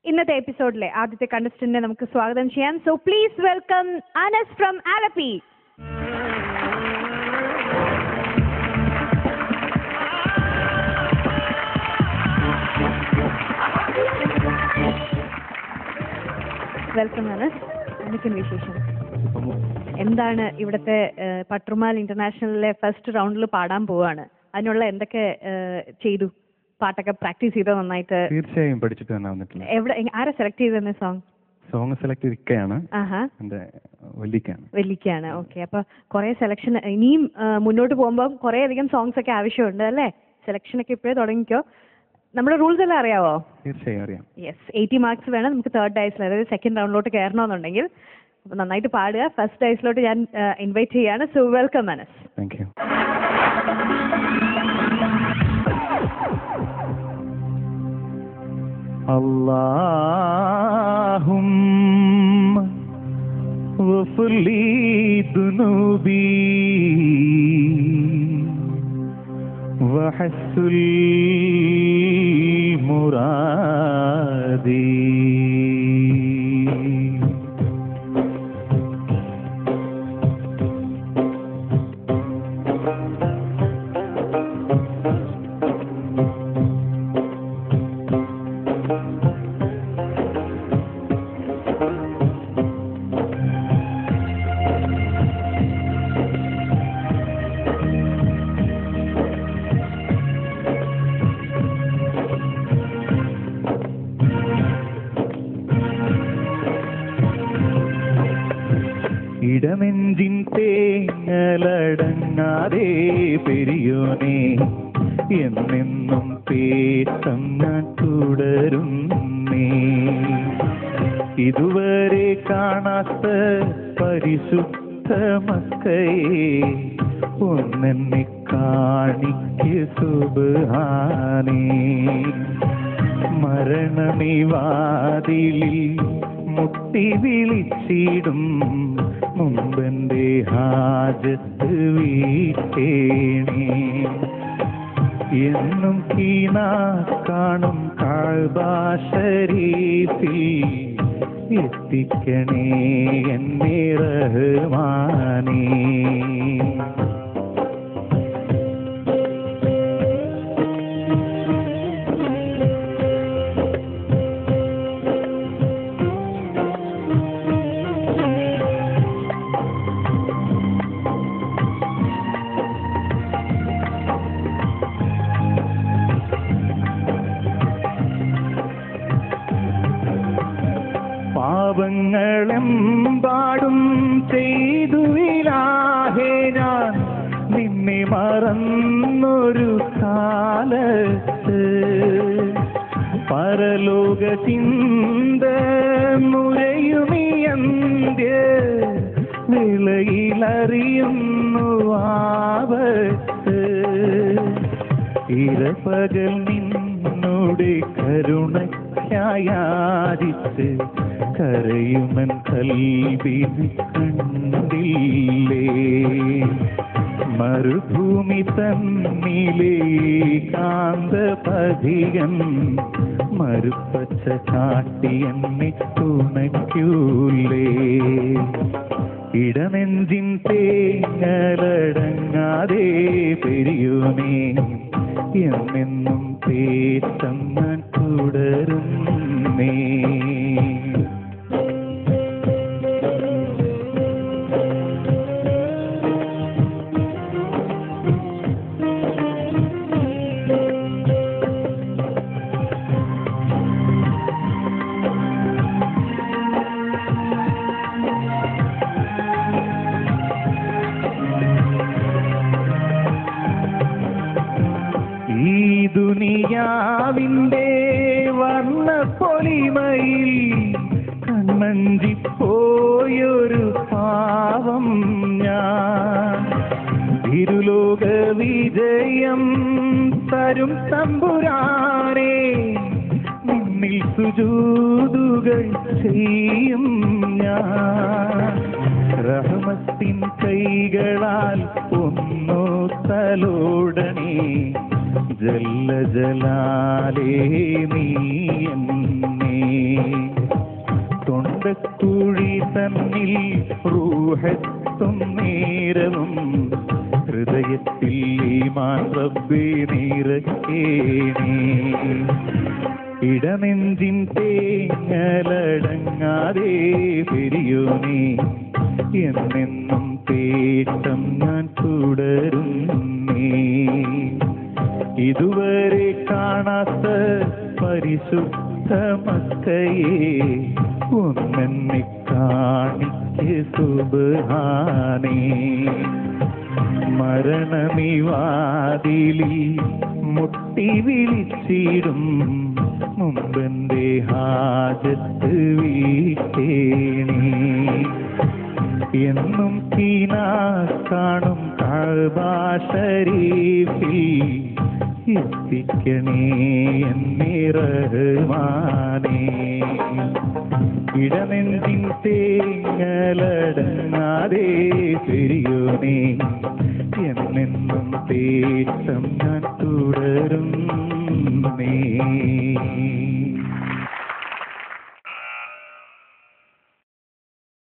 ഇന്നത്തെ എപ്പിസോഡിലെ ആദ്യത്തെ കണ്ടസ്റ്റന്റിനെ നമുക്ക് സ്വാഗതം ചെയ്യാം. So please welcome Anas from Alleppey. Welcome Anas. എന്തൊക്കെയാണ് വിശേഷം? എന്താണ് ഇവിടുത്തെ പട്രുമാൽ ഇന്റർനാഷണലിലെ ഫസ്റ്റ് റൗണ്ടിൽ പാടാൻ പോവാണ്, അതിനുള്ള എന്തൊക്കെ ചെയ്തു? പാട്ടൊക്കെ പ്രാക്ടീസ് ചെയ്തോ നന്നായിട്ട്? തീർച്ചയായും പഠിച്ചിട്ട് തന്നെ വന്നിട്ടില്ല. എവിടെ ആരാ സെലക്ട് ചെയ്തത് സോങ് സെലക്ട് ചെയ്തിരിക്കുകയാണ്. വെല്ലിക്കാണ്. ഓക്കെ. അപ്പൊ കുറെ സെലക്ഷൻ ഇനിയും മുന്നോട്ട് പോകുമ്പോൾ കുറെ അധികം സോങ്സ് ഒക്കെ ആവശ്യമുണ്ട് അല്ലേ? സെലക്ഷൻ ഒക്കെ ഇപ്പോഴേ തുടങ്ങിക്കോ. നമ്മുടെ റൂൾസ് എല്ലാം അറിയാവോ? തീർച്ചയായും അറിയാം. യെസ്, 80 മാർക്സ് വേണം നമുക്ക് തേർഡ് ഡൈസിൽ, അതായത് സെക്കൻഡ് റൗണ്ടിലോട്ട് കയറണമെന്നുണ്ടെങ്കിൽ. അപ്പൊ നന്നായിട്ട് പാടുക. ഫസ്റ്റ് ഡൈസിലോട്ട് ഞാൻ ഇൻവൈറ്റ് ചെയ്യാണ്. So welcome Anas. Thank you. اللهم اغفر لي ذنوبي وحسن مرادي ഇടമെഞ്ചിൻ തേങ്ങലടങ്ങാതെ പെരിയോനെ എന്നെന്നും പേട്ടം ഞാൻ തുടരുന്നേ. ഇതുവരെ കാണാത്ത പരിശുദ്ധ മക്കയെ ഒന്നെന്നെ കാണിക്ക് സുബ്ഹാനേ. മരണമേ വാതിലിൽ മുട്ടി വിളിച്ചിടും മുമ്പന്റെ ഹാജത്ത് വീട്ടേണേ. എന്നും കീനാ കാണും കഅബ ശരീഫിൽ എത്തിക്കണേ എന്നെ റഹ്മാനേ. പാപങ്ങളെമ്പാടും ചെയ്തു ഇലാഹേ ഞാൻ നിന്നെ മറന്നൊരു കാലത്ത്. പരലോക ചിന്ത മുരയുമീ അന്ത്യ വിളയിലറിയുന്നു ആവത്ത്. ഇരപകൽ നിന്നോട് കരുണയായാദിച്ച് കരയുമൻ കൽവിന് കണ്ടില്ലേ. മരുഭൂമി തന്നിലേ കാന്തപതികൻ മരുപ്പച്ച കാട്ടി എന്നെ തുണയ്ക്കൂലേ. ഇടനെഞ്ചിൻ തേങ്ങലടങ്ങാതെ പെരിയോനെ എന്നെന്നും പേട്ടം ഞാൻ തുടരുന്നേ. ഈ ദുനിയാവിൻ്റെ വർണ്ണപ്പൊലിമയിൽ കണ്ണഞ്ചിപ്പോയൊരു പാവം ഞാൻ. ഇരുലോക വിജയം തരും തമ്പുരാനെ നിന്നിൽ സുജൂദുകൾ ചെയ്യും ഞാൻ. റഹ്മത്തിൻ കൈകളാൽ ഒന്നു തലോടണേ ജല്ല ജലാലേ നീ എന്നെ തൊണ്ടക്കുഴി തന്നിൽ റൂഹത്തും നേരവും ഹൃദയത്തിൽ ഈമാൻ റബ്ബേ നിറക്കേണേ ഇടനെഞ്ചിൻ തേങ്ങലടങ്ങാതെ പെരിയോനേ എന്നെന്നും തേട്ടം ഞാൻ തുടരുന്നേ ഇതുവരെ കാണാത്ത പരിശുദ്ധ മക്കയെ ഒന്നെന്നെ കാണിക്ക് സുബ്ഹാനേ മരണമിവാതിലിൽ മുട്ടി വിളിച്ചിടും മുമ്പെന്റെ ഹാജത്ത് വീട്ടേണേ എന്നും കീനാ കാണും കഅബ ശരീഫിൽ എത്തിക്കണേ എന്നേ റഹ്മാനേ ഇടനെഞ്ചിൻ തേങ്ങലടങ്ങാതെ പെരിയോനേ എന്നെന്നും തേട്ടം ഞാൻ തുടരുന്നേ